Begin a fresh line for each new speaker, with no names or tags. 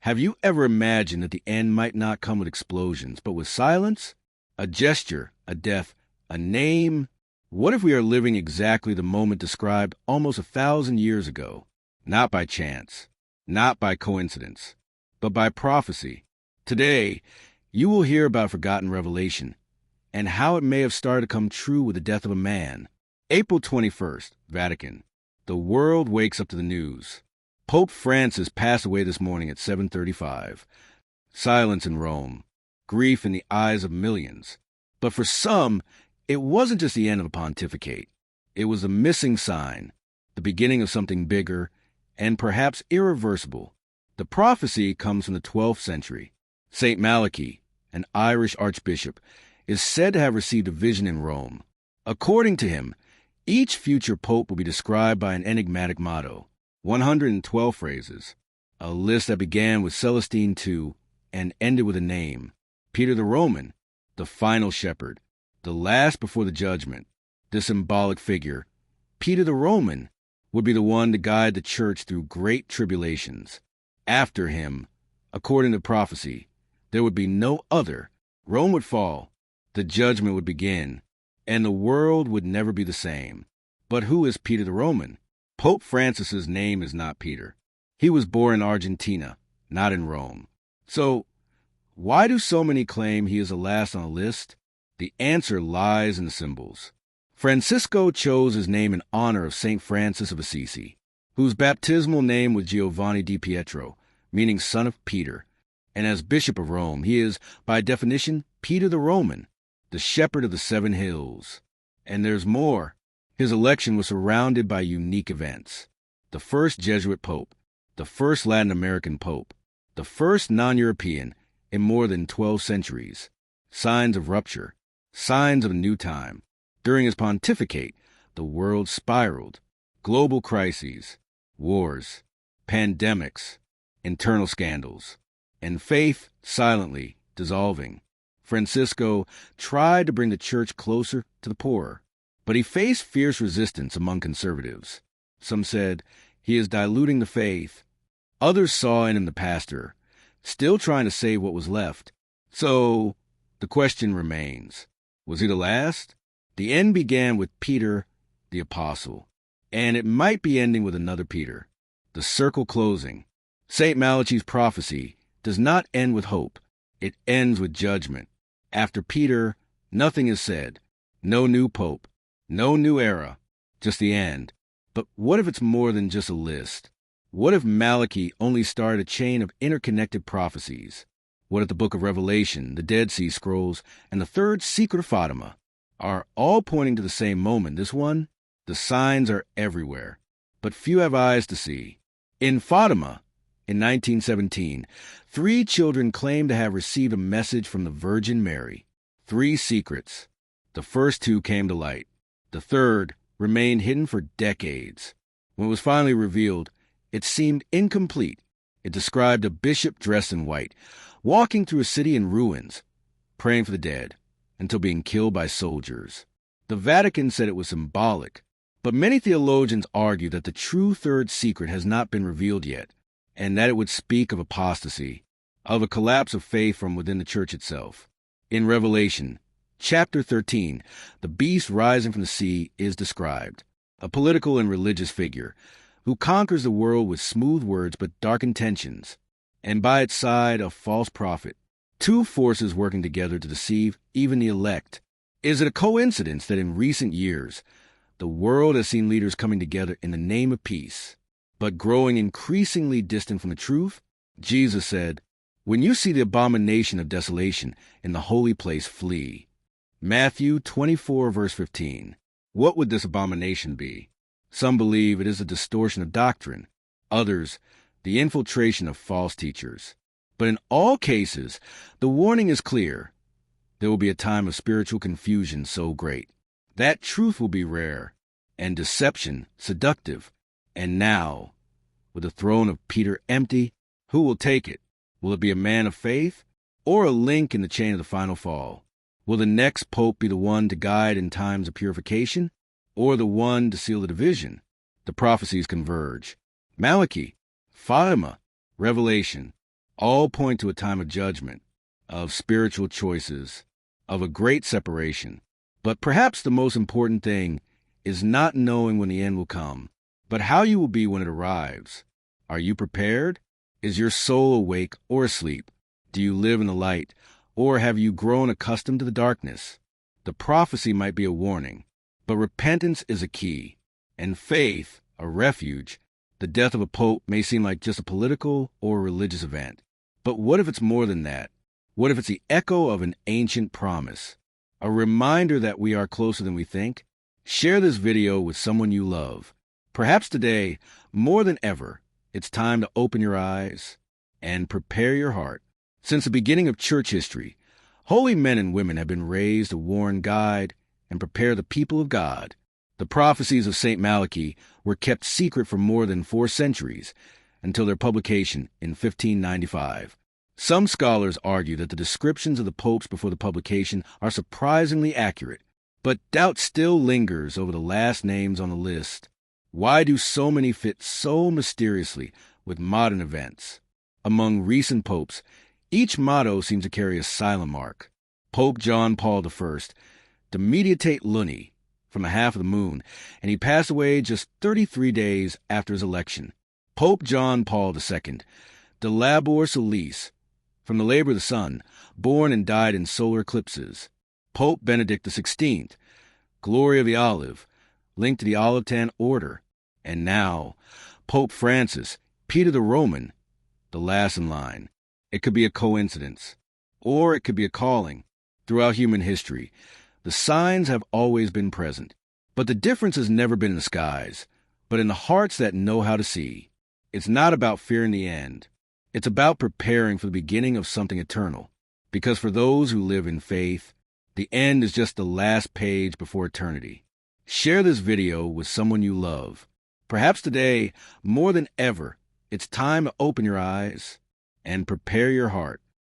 Have you ever imagined that the end might not come with explosions, but with silence? A gesture, a death, a name? What if we are living exactly the moment described almost 1,000 years ago? Not by chance, not by coincidence, but by prophecy. Today, you will hear about forgotten revelation and how it may have started to come true with the death of a man. April 21st, Vatican. The world wakes up to the news. Pope Francis passed away this morning at 7:35. Silence in Rome, grief in the eyes of millions. But for some, it wasn't just the end of a pontificate. It was a missing sign, the beginning of something bigger and perhaps irreversible. The prophecy comes from the 12th century. Saint Malachy, an Irish archbishop, is said to have received a vision in Rome. According to him, each future pope will be described by an enigmatic motto, 112 phrases, a list that began with Celestine II and ended with a name, Peter the Roman, the final shepherd, the last before the judgment. This symbolic figure, Peter the Roman, would be the one to guide the church through great tribulations. After him, according to prophecy, there would be no other. Rome would fall, the judgment would begin, and the world would never be the same. But who is Peter the Roman? Pope Francis's name is not Peter. He was born in Argentina, not in Rome. So, why do so many claim he is the last on the list? The answer lies in the symbols. Francisco chose his name in honor of Saint Francis of Assisi, whose baptismal name was Giovanni di Pietro, meaning son of Peter. And as Bishop of Rome, he is, by definition, Peter the Roman, the shepherd of the 7 hills. And there's more. His election was surrounded by unique events. The first Jesuit pope, the first Latin American pope, the first non-European in more than 12 centuries. Signs of rupture, signs of a new time. During his pontificate, the world spiraled. Global crises, wars, pandemics, internal scandals, and faith silently dissolving. Francisco tried to bring the church closer to the poor, but he faced fierce resistance among conservatives. Some said he is diluting the faith. Others saw in him the pastor, still trying to save what was left. So, the question remains, was he the last? The end began with Peter, the apostle, and it might be ending with another Peter. The circle closing. Saint Malachy's prophecy does not end with hope. It ends with judgment. After Peter, nothing is said. No new pope. No new era. Just the end. But what if it's more than just a list? What if Malachy only started a chain of interconnected prophecies? What if the book of Revelation, the Dead Sea Scrolls, and the third secret of Fatima are all pointing to the same moment? This one? The signs are everywhere, but few have eyes to see. In Fatima, in 1917, 3 children claimed to have received a message from the Virgin Mary. 3 secrets. The first 2 came to light. The third remained hidden for decades. When it was finally revealed, it seemed incomplete. It described a bishop dressed in white, walking through a city in ruins, praying for the dead, until being killed by soldiers. The Vatican said it was symbolic, but many theologians argue that the true third secret has not been revealed yet, and that it would speak of apostasy, of a collapse of faith from within the church itself. In Revelation, chapter 13, the beast rising from the sea is described, a political and religious figure who conquers the world with smooth words but dark intentions, and by its side a false prophet. 2 forces working together to deceive even the elect. Is it a coincidence that in recent years, the world has seen leaders coming together in the name of peace, but growing increasingly distant from the truth? Jesus said, "When you see the abomination of desolation in the holy place, flee." Matthew 24, verse 15. What would this abomination be? Some believe it is a distortion of doctrine. Others, the infiltration of false teachers. But in all cases, the warning is clear. There will be a time of spiritual confusion so great that truth will be rare, and deception seductive. And now, with the throne of Peter empty, who will take it? Will it be a man of faith, or a link in the chain of the final fall? Will the next pope be the one to guide in times of purification, or the one to seal the division? The prophecies converge. Malachy, Fatima, Revelation. All point to a time of judgment, of spiritual choices, of a great separation. But perhaps the most important thing is not knowing when the end will come, but how you will be when it arrives. Are you prepared? Is your soul awake or asleep? Do you live in the light, or have you grown accustomed to the darkness? The prophecy might be a warning, but repentance is a key, and faith a refuge. The death of a pope may seem like just a political or religious event. But what if it's more than that? What if it's the echo of an ancient promise? A reminder that we are closer than we think? Share this video with someone you love. Perhaps today, more than ever, it's time to open your eyes and prepare your heart. Since the beginning of church history, holy men and women have been raised to warn, guide, and prepare the people of God. The prophecies of Saint Malachy were kept secret for more than 4 centuries, until their publication in 1595. Some scholars argue that the descriptions of the popes before the publication are surprisingly accurate, but doubt still lingers over the last names on the list. Why do so many fit so mysteriously with modern events? Among recent popes, each motto seems to carry a silent mark. Pope John Paul I, de meditate luni, from the half of the moon, and he passed away just 33 days after his election. Pope John Paul II, de labor solis, from the labor of the sun, born and died in solar eclipses. Pope Benedict XVI, glory of the olive, linked to the Olivetan order. And now, Pope Francis, Peter the Roman, the last in line. It could be a coincidence, or it could be a calling. Throughout human history, the signs have always been present, but the difference has never been in the skies, but in the hearts that know how to see. It's not about fearing the end. It's about preparing for the beginning of something eternal. Because for those who live in faith, the end is just the last page before eternity. Share this video with someone you love. Perhaps today, more than ever, it's time to open your eyes and prepare your heart.